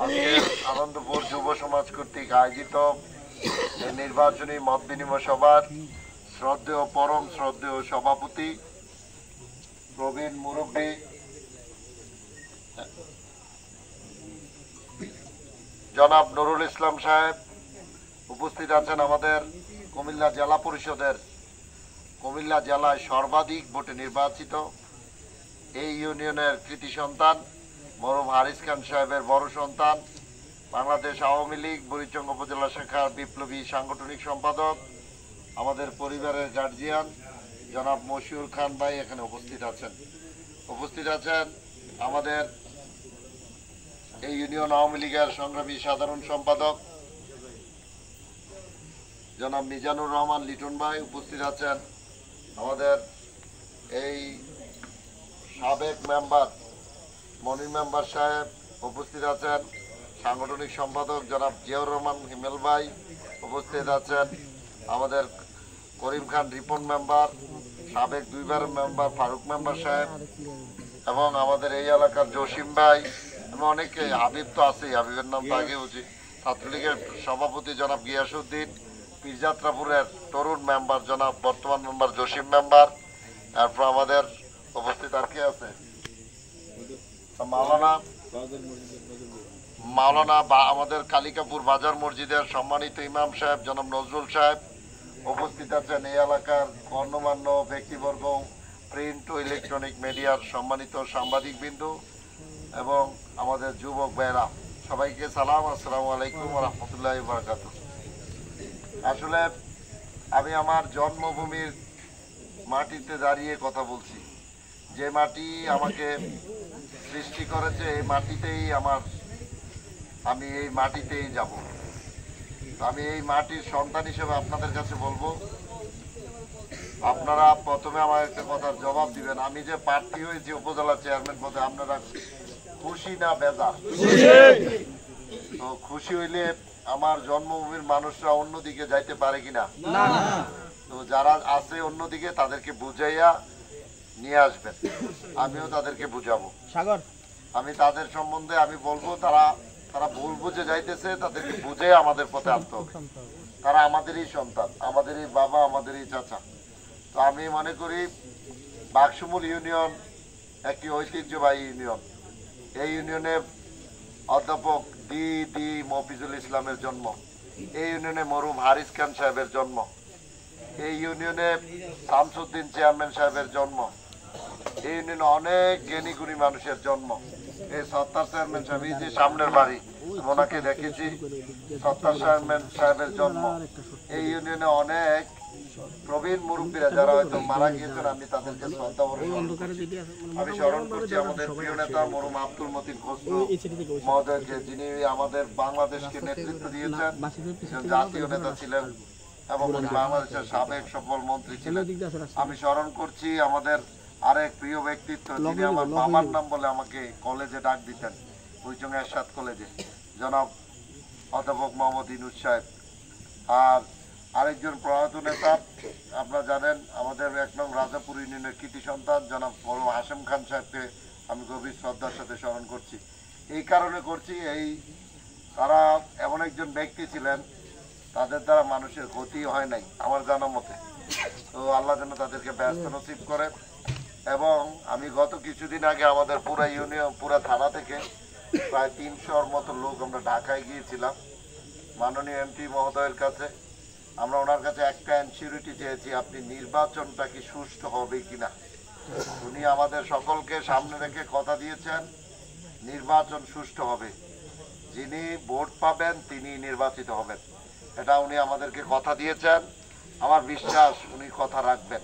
আজকে আনন্দপুর যুব সমাজ কর্তৃক আয়োজিত এই নির্বাচনী মত বিনিময় সভার শ্রদ্ধেয় পরম শ্রদ্ধেয় সভাপতি প্রবীণ মুরব্বী জনাব নুরুল ইসলাম সাহেব, উপস্থিত আছেন আমাদের কুমিল্লা জেলা পরিষদের কুমিল্লা জেলায় সর্বাধিক ভোটে নির্বাচিত এই ইউনিয়নের কৃতি সন্তান মরহুম হারিস খান সাহেবের বড় সন্তান, বাংলাদেশ আওয়ামী লীগ বুড়িচং উপজেলা শাখার বিপ্লবী সাংগঠনিক সম্পাদক, আমাদের পরিবারের গার্জিয়ান জনাব মশিউর খান ভাই এখানে উপস্থিত আছেন। উপস্থিত আছেন আমাদের এই ইউনিয়ন আওয়ামী লীগের সংগ্রামী সাধারণ সম্পাদক জনাব মিজানুর রহমান লিটন ভাই। উপস্থিত আছেন আমাদের এই সাবেক মেম্বার মনির মেম্বার সাহেব। উপস্থিত আছেন সাংগঠনিক সম্পাদক জনাব জিয়াউর রহমান হিমেল ভাই। উপস্থিত আছেন আমাদের করিম খান রিপন মেম্বার, সাবেক দুইবার মেম্বার ফারুক মেম্বার সাহেব, এবং আমাদের এই এলাকার জসিম ভাই এবং অনেকে, হাবিব তো আছেই, হাবিবের নাম তো আগে উচিত, ছাত্রলীগের সভাপতি জনাব গিয়াসউদ্দিন, পীরযাত্রাপুরের তরুণ মেম্বার জনাব বর্তমান মেম্বার জসিম মেম্বার। তারপর আমাদের উপস্থিত আর কে আছে, মাওলানা বা আমাদের কালিকাপুর বাজার মসজিদের সম্মানিত ইমাম সাহেব জনাব নজরুল সাহেব। উপস্থিত আছেন এই এলাকার গণ্যমান্য ব্যক্তিবর্গ, প্রিন্ট ও ইলেকট্রনিক মিডিয়ার সম্মানিত সাংবাদিকবৃন্দ এবং আমাদের যুবক ভাইয়েরা, সবাইকে সালাম, আসসালামু আলাইকুম ওয়া রাহমাতুল্লাহি ওয়া বারাকাতুহু। আসলে আমি আমার জন্মভূমির মাটিতে দাঁড়িয়ে কথা বলছি। যে মাটি আমাকে সৃষ্টি করেছে এই মাটিতেই আমি এই মাটিতেই যাব। আমি এই মাটির সন্তান হিসেবে আপনাদের কাছে বলবো, আপনারা প্রথমে আমার একটা কথার জবাব দিবেন। আমি যে প্রার্থী হয়েছি উপজেলা চেয়ারম্যান পদে, আপনারা খুশি না বেজার? তো খুশি হইলে আমার জন্মভূমির মানুষরা অন্যদিকে যাইতে পারে কিনা? তো যারা আছে অন্যদিকে তাদেরকে বুঝাইয়া নিয়ে আসবেন, আমিও তাদেরকে বুঝাবো। আমি তাদের সম্বন্ধে আমি বলবো, তারা ভুল বুঝে যাইতেছে, তাদেরকে বুঝে আমাদের পথে আনতে হবে। তারা আমাদেরই সন্তান, আমাদেরই বাবা, আমাদেরই চাচা। তো আমি মনে করি বাক্সমুল ইউনিয়ন একটি ঐতিহ্যবাহী ইউনিয়ন। এই ইউনিয়নে অধ্যাপক ডি মফিজুল ইসলামের জন্ম, এই ইউনিয়নে মরহুম হারিস খান সাহেবের জন্ম, এই ইউনিয়নে শামসুদ্দিন চেয়ারম্যান সাহেবের জন্ম, এই ইউনিয়নে অনেক জ্ঞানী গুণী মানুষের জন্ম। এই সত্তার চেয়ারম্যান সাহেব, এই যে সামনের বাড়ি ওনাকে দেখেছি, সত্তার চেয়ারম্যান সাহেবের জন্ম। এই ইউনিয়নে অনেক প্রবীণ মুরব্বীরা যারা হয়তো মারা গিয়েছেন, আমি তাদেরকে শ্রদ্ধা আমি স্মরণ করছি আমাদের প্রিয় নেতা মরহুম আব্দুল মতিন খসরু মহোদয়কে, যিনি আমাদের বাংলাদেশকে নেতৃত্ব দিয়েছেন, জাতীয় নেতা ছিলেন এবং বাংলাদেশের সাবেক সফল মন্ত্রী ছিলেন। আমি স্মরণ করছি আমাদের আরেক প্রিয় ব্যক্তিত্ব, যিনি আমার বাবার নাম বলে আমাকে কলেজে ডাক দিতেন, বুড়িচং এরশাদ কলেজে, জনাব অধ্যাপক মোহাম্মদ ইনুস সাহেব। আর আরেকজন প্রয়াত নেতা আপনারা জানেন, আমাদের ১ নং রাজাপুর ইউনিয়নের কৃতি সন্তান জনাব মরহুম হাশেম খান সাহেবকে আমি গভীর শ্রদ্ধার সাথে স্মরণ করছি। এই কারণে করছি, তারা এমন একজন ব্যক্তি ছিলেন, তাদের দ্বারা মানুষের ক্ষতি হয় নাই আমার জানা মতে। তো আল্লাহ যেন তাদেরকে ব্যস্ত নসিব করে। এবং আমি গত কিছুদিন আগে আমাদের পুরা ইউনিয়ন, পুরা থানা থেকে প্রায় ৩০০-র মতো লোক আমরা ঢাকায় গিয়েছিলাম মাননীয় এমপি মহোদয়ের কাছে। আমরা ওনার কাছে একটা এনসিউরিটি চেয়েছি, আপনি নির্বাচনটা কি সুষ্ঠু হবে কিনা। উনি আমাদের সকলকে সামনে রেখে কথা দিয়েছেন নির্বাচন সুষ্ঠু হবে, যিনি ভোট পাবেন তিনি নির্বাচিত হবেন, এটা উনি আমাদেরকে কথা দিয়েছেন। আমার বিশ্বাস উনি কথা রাখবেন।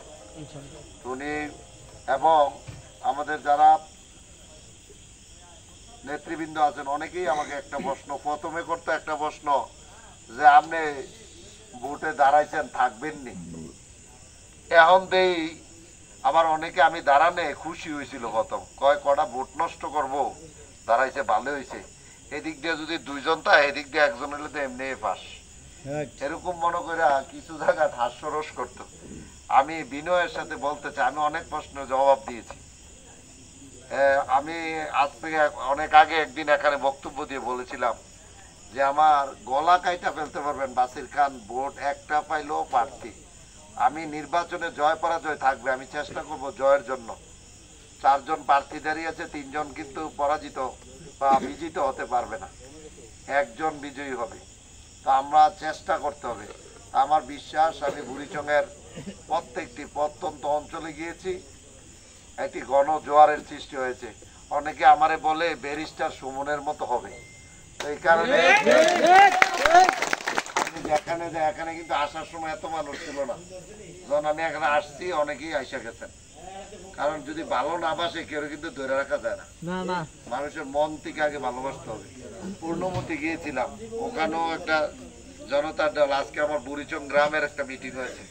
উনি এবং আমাদের যারা নেতৃবৃন্দ আছেন অনেকেই আমাকে একটা প্রশ্ন প্রথমে করতো, একটা প্রশ্ন যে আপনি ভোটে দাঁড়াইছেন থাকবেননি। এখন দেই আবার অনেকে আমি দাঁড়ানে খুশি হয়েছিল, প্রথম কয়টা ভোট নষ্ট করব, দাঁড়াইছে ভালো হয়েছে, এদিক দিয়ে যদি দুইজন তা এদিক দিয়ে একজন হলে তো এমনি পাস, এরকম মনে করে কিছু জায়গায় হাস্যরস করতো। আমি বিনয়ের সাথে বলতে চাই, আমি অনেক প্রশ্নের জবাব দিয়েছি, আমি আজ থেকে অনেক আগে একদিন এখানে বক্তব্য দিয়ে বলেছিলাম যে আমার গলা কাইটা ফেলতে পারবেন বাসির খান, ভোট একটা পাইলেও প্রার্থী। আমি নির্বাচনে জয় পরাজয় থাকবে, আমি চেষ্টা করব জয়ের জন্য। 4 জন প্রার্থী দাঁড়িয়ে আছে, 3 জন কিন্তু পরাজিত বা বিজিত হতে পারবে না, 1 জন বিজয়ী হবে। তো আমরা চেষ্টা করতে হবে। আমার বিশ্বাস, আমি বুড়িচংয়ের প্রত্যেকটি প্রত্যন্ত অঞ্চলে গিয়েছি, একটি গণজোয়ারের সৃষ্টি হয়েছে। অনেকে আমারে বলে ব্যারিস্টার সুমনের মতো হবে। তো এই কারণে আমি যেখানে যাই, এখানে কিন্তু আসার সময় এত মানুষ ছিল না। যখন আমি এখানে আসছি অনেকেই আইসা গেছেন। কারণ যদি ভালো না বাসে কেউ কিন্তু ধরে রাখা যায় না, মানুষের মন থেকে আগে ভালোবাসতে হবে। পূর্ণমতি গিয়েছিলাম, ওখানেও একটা জনতার দল। আজকে আমার বুড়িচং গ্রামের একটা মিটিং হয়েছে,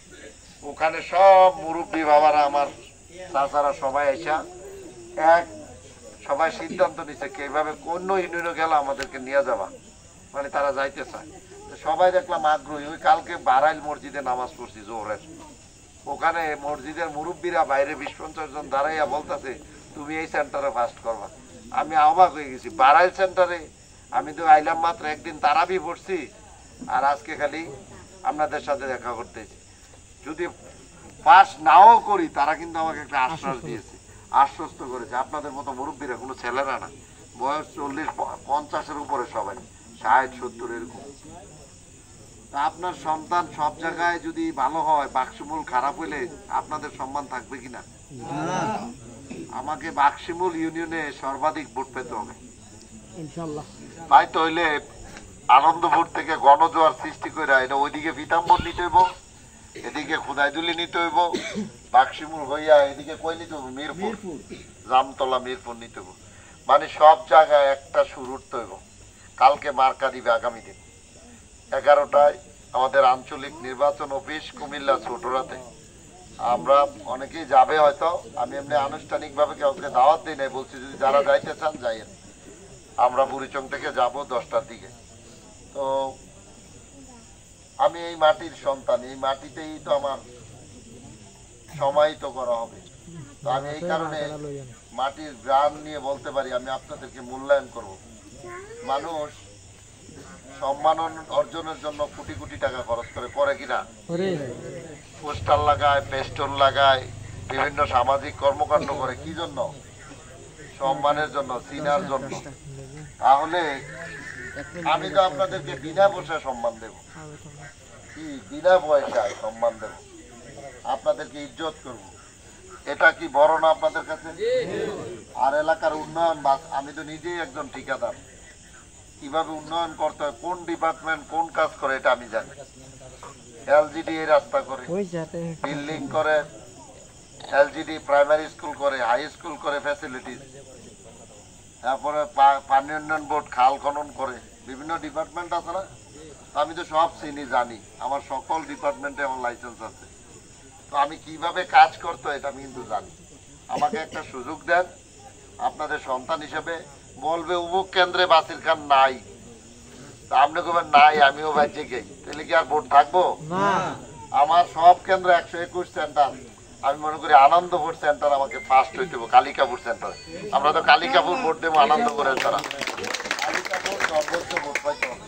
ওখানে সব মুরব্বী বাবারা, আমার চাচারা সবাই আইসা সবাই সিদ্ধান্ত নিচ্ছে কিভাবে কোন ইউনিয়নে গেলে আমাদেরকে নিয়ে যাবা, মানে তারা যাইতে চায়। সবাই দেখলাম আগ্রহী। ওই কালকে বারাইল মসজিদে নামাজ পড়ছি জোহরের, ওখানে মসজিদের মুরব্বীরা বাইরে 20-50 জন দাঁড়াইয়া বলতেছে তুমি এই সেন্টারে ফার্স্ট করবা। আমি অবাক হয়ে গেছি, বারাইল সেন্টারে আমি তো আইলাম মাত্র একদিন তারাবি পড়ছি, আর আজকে খালি আপনাদের সাথে দেখা করতেছি। যদি পাস নাও করি, তারা কিন্তু আমাকে একটা আশ্বাস দিয়েছে, আশ্বস্ত করেছে। আপনাদের মতো মুরব্বীরা, কোনো ছেলেরা না, বয়স 40-50-এর উপরে, সবাই 60-70 এরকম। আপনার সন্তান সব জায়গায় যদি ভালো হয়, বাক্সমূল খারাপ হইলে আপনাদের সম্মান থাকবে কিনা? আমাকে বাক্সমূল ইউনিয়নে সর্বাধিক ভোট পেতে হবে ইনশাআল্লাহ। তাই তো হইলে আনন্দপুর থেকে গণজোয়ার সৃষ্টি করে এটা ওইদিকে পিতাম্বর নিতে হইব, এদিকে খুদাইদুলি নিতে হইব, বাক্সমূল হইয়া এদিকে কই নিতে হইব, মিরপুর, জামতলা, মিরপুর নিতে হইব। মানে সব জায়গায় একটা সুর উঠতে হইব। কালকে মার্কা দিবে আগামী দিন 11টায় আমাদের আঞ্চলিক নির্বাচন অফিস কুমিল্লা ছোটরাতে। আমরা অনেকেই যাবে হয়তো, আমি এমনি আনুষ্ঠানিকভাবে কাউকে দাওয়াত দিই নাই, বলছি যদি যারা যাইতে চান যাইয়েন। আমরা বুড়িচং থেকে যাব 10টার দিকে। তো আমি এই মাটির সন্তান, এই মাটিতেই তো আমার সমাহিত করা হবে। তো আমি এই কারণে মাটির গ্রাম নিয়ে বলতে পারি, আমি আপনাদেরকে মূল্যায়ন করব। মানুষ সম্মান অর্জনের জন্য কোটি কোটি টাকা খরচ করে কিনা? পোস্টার লাগায়, পেস্টন লাগায়, বিভিন্ন সামাজিক কর্মকাণ্ড করে। কি জন্য? সম্মানের জন্য, চিনার জন্য। তাহলে আমি তো আপনাদেরকে বিনা পয়সায় সম্মান দেব, কি বিনা পয়সায় সম্মান দেব, আপনাদেরকে ইজ্জত করব। এটা কি বড় না আপনাদের কাছে? আর এলাকার উন্নয়ন, আমি তো নিজেই একজন ঠিকাদার, কিভাবে উন্নয়ন করতে হয়, কোন ডিপার্টমেন্ট কোন কাজ করে এটা আমি জানি। এলজিডি এই রাস্তা করে, বিল্ডিং করে, এলজিডি প্রাইমারি স্কুল করে, হাই স্কুল করে, ফ্যাসিলিটিস, তারপরে পানি উন্নয়ন বোর্ড খাল খনন করে, বিভিন্ন ডিপার্টমেন্ট আছে না? আমি তো সব চিনি, জানি, আমার সকল ডিপার্টমেন্টে আমার লাইসেন্স আছে। তো আমি কিভাবে কাজ করতে হয় এটা আমি কিন্তু জানি। আমাকে একটা সুযোগ দেন, আপনাদের সন্তান হিসেবে বলবে উমুক কেন্দ্রে বাসির খান নাই, আপনি কবেন নাই, আমিও বাজ্যে গেই, তাহলে কি আর ভোট থাকবো? আমার সব কেন্দ্র 121 সেন্টার, আমি মনে করি আনন্দপুর সেন্টার আমাকে ফার্স্ট হইতে হবে, কালিকাপুর সেন্টার। আমরা তো কালিকাপুর ভোট দেবো, আনন্দপুরের তারা কালিকাপুর সর্বোচ্চ ভোট পাইতে হবে।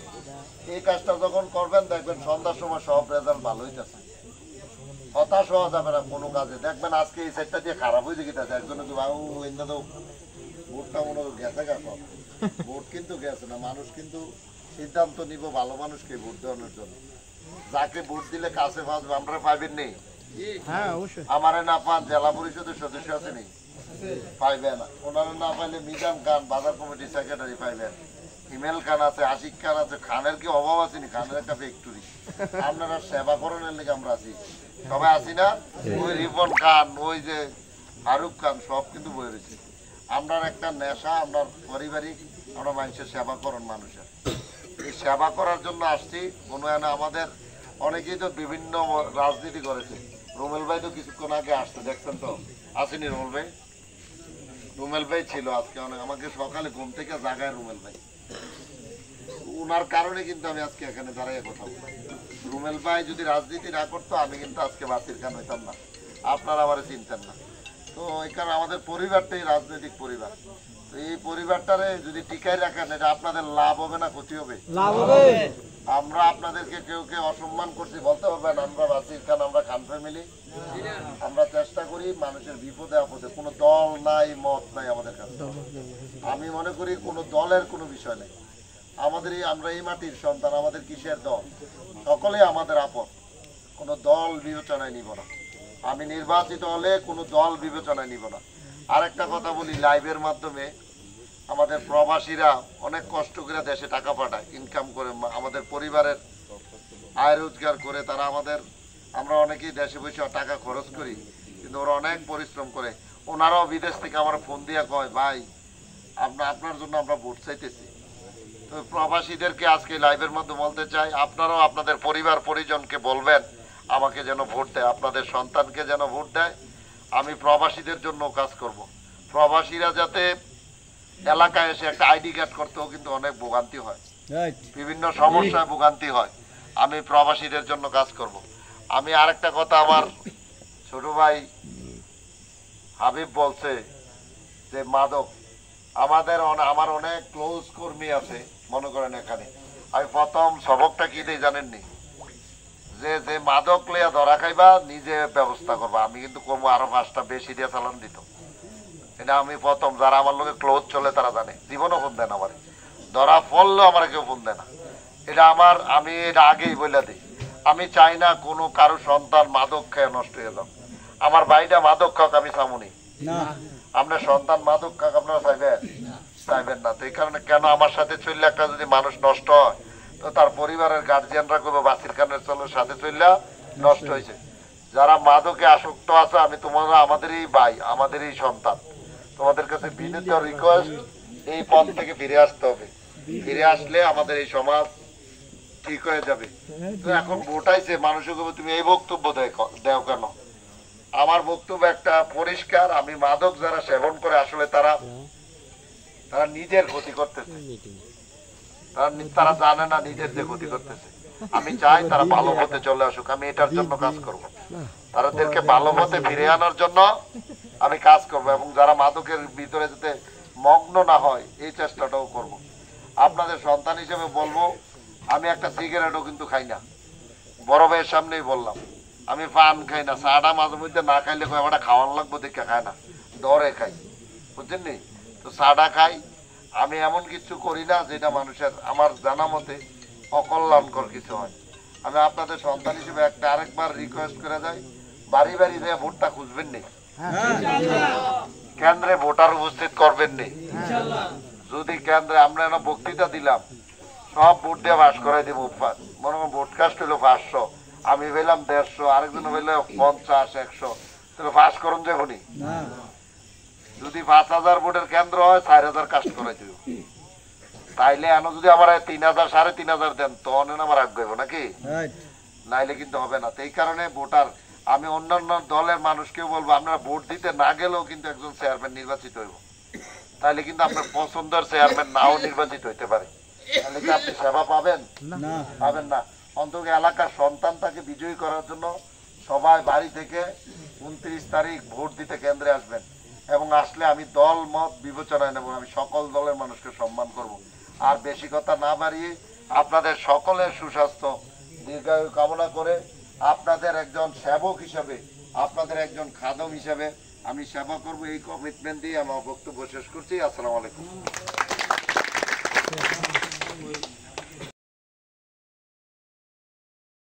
এই কাজটা যখন করবেন দেখবেন সন্ধ্যার সময় সব রেজাল্ট ভালো হইতেছে। হতাশ হওয়া যাবে না কোনো কাজে। দেখবেন আজকে এই সাইডটা দিয়ে খারাপ হয়ে গেছে, একজনে তো বাবু এনে তো ভোটটা মনে গেছে গেছে, ভোট কিন্তু গেছে না। মানুষ কিন্তু সিদ্ধান্ত নিব ভালো মানুষকে ভোট দেওয়ানোর জন্য। যাকে ভোট দিলে কাছে ফাঁসবে, আমরা পাইবেন নেই, আমারে না পান জেলা পরিষদের সদস্য আছে নেই, পাইবেন না। ওনারা না পাইলে মিজান খান বাজার কমিটির সেক্রেটারি পাইবেন, হিমেল খান আছে, আশিক খান আছে। খানের কি অভাব আছে নি? খানের একটা ফ্যাক্টরি, আপনারা সেবা করণের লেগে আমরা আছি, সবাই আছি না? ওই রিপন খান, ওই যে ফারুক খান, সব কিন্তু বয়ে রয়েছে। আমরা একটা নেশা, আমরা পারিবারিক, আমরা মানুষের সেবা করণ, মানুষের এই সেবা করার জন্য আসছি। উন্নয়নে আমাদের অনেকেই তো বিভিন্ন রাজনীতি করেছে। রুমেল ভাই তো কিছুক্ষণ আগে আসছে, দেখছেন তো, আসেনি রুমেল ভাই? রুমেল ভাই ছিল আজকে, অনেক আমাকে সকালে ঘুম থেকে জাগায় রুমেল ভাই। উনার কারণে কিন্তু আমি আজকে এখানে দাঁড়াইয়া কথা বলি। রুমেল ভাই যদি রাজনীতি না করতো, আমি কিন্তু আজকে বাসির খান হইতাম না, আপনারা আমার চিনতেন না। তো এখানে আমাদের পরিবারটাই রাজনৈতিক পরিবার। তো এই পরিবারটারে যদি টিকায় রাখেন, এটা আপনাদের লাভ হবে না ক্ষতি হবে? লাভ হবে। আমরা আপনাদেরকে কেউ কেউ অসম্মান করছি বলতে পারবেন, আমরা বাসির খান, আমরা খান ফ্যামিলি, আমরা চেষ্টা করি মানুষের বিপদে আপদে, কোনো দল নাই মত নাই আমাদের কাছে। আমি মনে করি কোনো দলের কোনো বিষয় নেই। আমরা এই মাটির সন্তান, আমাদের কিসের দল? সকলেই আমাদের আপদ, কোনো দল বিবেচনায় নিব না। আমি নির্বাচিত হলে কোনো দল বিবেচনায় নিব না। আরেকটা কথা বলি, লাইভের মাধ্যমে আমাদের প্রবাসীরা অনেক কষ্ট করে দেশে টাকা পাঠায়, ইনকাম করে, আমাদের পরিবারের আয় রোজগার করে তারা আমরা অনেকেই দেশে বসে টাকা খরচ করি, কিন্তু ওরা অনেক পরিশ্রম করে। ওনারাও বিদেশ থেকে আমার ফোন দিয়ে কয়, ভাই আপনার জন্য আমরা ভোট চাইতেছি। তো প্রবাসীদেরকে আজকে লাইভের মধ্যে বলতে চাই, আপনারাও আপনাদের পরিবার পরিজনকে বলবেন আমাকে যেন ভোট দেয়, আপনাদের সন্তানকে যেন ভোট দেয়। আমি প্রবাসীদের জন্য কাজ করব। প্রবাসীরা যাতে এলাকায় এসে একটা আইডি কার্ড করতেও কিন্তু অনেক ভোগান্তি হয়, বিভিন্ন সমস্যায় ভোগান্তি হয়। আমি প্রবাসীদের জন্য কাজ করব। আমি আরেকটা কথা, আমার ছোট ভাই হাবিব বলছে যে মাদক, আমার অনেক ক্লোজ কর্মী আছে, মনে করেন এখানে আমি প্রথম সবকটা কি দিই জানেননি? যে মাদক লইয়া ধরা খাইবা নিজে ব্যবস্থা করবা। আমি কিন্তু কমু আরো 5টা বেশি দিয়ে চালান দিত। এটা আমি প্রথম, যারা আমার লোকে ক্লোজ চলে তারা জানে, জীবনও ফোন দেন আমার, ধরা পড়লেও আমার কেউ ফোন দেয় না। আমি এটা আগেই বলে দিই, আমি চাই না কোনো কারো সন্তান মাদক খেয়ে নষ্ট হয়ে যাও। আমার ভাইটা মাদক খাক, আমি চামুনি। আপনার সন্তান মাদক খাক আপনারা চাইবেন না। তো এই কারণে কেন আমার সাথে চললে একটা যদি মানুষ নষ্ট হয়, তো তার পরিবারের গার্জিয়ানরা করবো বাসির খানের সাথে চললে নষ্ট হয়েছে। যারা মাদকে আসক্ত আছে, তোমরা আমাদেরই ভাই, আমাদেরই সন্তান, তোমাদের কাছে বিনীত রিকোয়েস্ট, এই পথ থেকে ফিরে আসতে হবে। ফিরে আসলে আমাদের এই সমাজ ঠিক হয়ে যাবে। তো এখন ভোটাইছে, মানুষকে তুমি এই বক্তব্য দেও কেন? আমার বক্তব্য একটা পরিষ্কার, আমি মাদক যারা সেবন করে আসলে তারা নিজের ক্ষতি করতেছে, তারা জানে না নিজের যে ক্ষতি করতেছে। আমি চাই তারা ভালো পথে চলে আসুক, আমি এটার জন্য কাজ করব। তাদেরকে ভালো পথে ফিরে আনার জন্য আমি কাজ করব, এবং যারা মাদকের ভিতরে যাতে মগ্ন না হয় এই চেষ্টাটাও করব। আপনাদের সন্তান হিসেবে বলবো, আমি একটা সিগারেটও কিন্তু খাই না, বড় ভাইয়ের সামনেই বললাম। আমি পান খাই না, চাটা মাঝে মধ্যে না খাইলে একটা খাওয়ান লাগবো দেখে খায় না, দরে খাই, বুঝছেন নি? তো চাটা খাই। আমি এমন কিছু করি না যেটা মানুষের আমার জানা মতে অকল্যাণকর কিছু হয়। আমি আপনাদের সন্তান হিসেবে আরেকবার রিকোয়েস্ট করে যাই, বাড়ি বাড়ি যে ভোটটা খুঁজবেন নি, কেন্দ্রে ভোটার উপস্থিত করবেন নি। যদি কেন্দ্রে আমরা বক্তৃতা দিলাম, সব ভোট দিয়ে পাস করাই দিব। মনে করেন ভোট কাস্ট হইলো 500, আমি পেলাম 150, আরেকজন পেল 50, 100, তাহলে পাস করুন যখনই। যদি 5000 ভোটের কেন্দ্র হয়, 4000 কাস্ট করাই দিব। তাইলে এন যদি আমার 3000, 3500 দেন, তো অনেক আমার আগ্রহ নাকি, নাইলে কিন্তু হবে না। এই কারণে ভোটার, আমি অন্যান্য দলের মানুষকেও বলবো, আপনারা ভোট দিতে না গেলেও কিন্তু একজন চেয়ারম্যান নির্বাচিত হইব। তাইলে কিন্তু আপনার পছন্দের চেয়ারম্যান নাও নির্বাচিত হইতে পারে। তাহলে কি আপনি সেবা পাবেন? পাবেন না। অন্তত এলাকার সন্তানটাকে বিজয়ী করার জন্য সবাই বাড়ি থেকে 29 তারিখ ভোট দিতে কেন্দ্রে আসবেন, এবং আসলে আমি দল মত বিবেচনায় নেব। আমি সকল দলের মানুষকে সম্মান করব। আর বেশি কথা না বাড়িয়ে আপনাদের সকলের সুস্বাস্থ্য দীর্ঘায়ু কামনা করে, আপনাদের একজন সেবক হিসাবে, আপনাদের একজন খাদম হিসাবে আমি সেবা করব, এই কমিটমেন্ট দিয়ে আমার বক্তব্য শেষ করছি। আসসালামু আলাইকুম।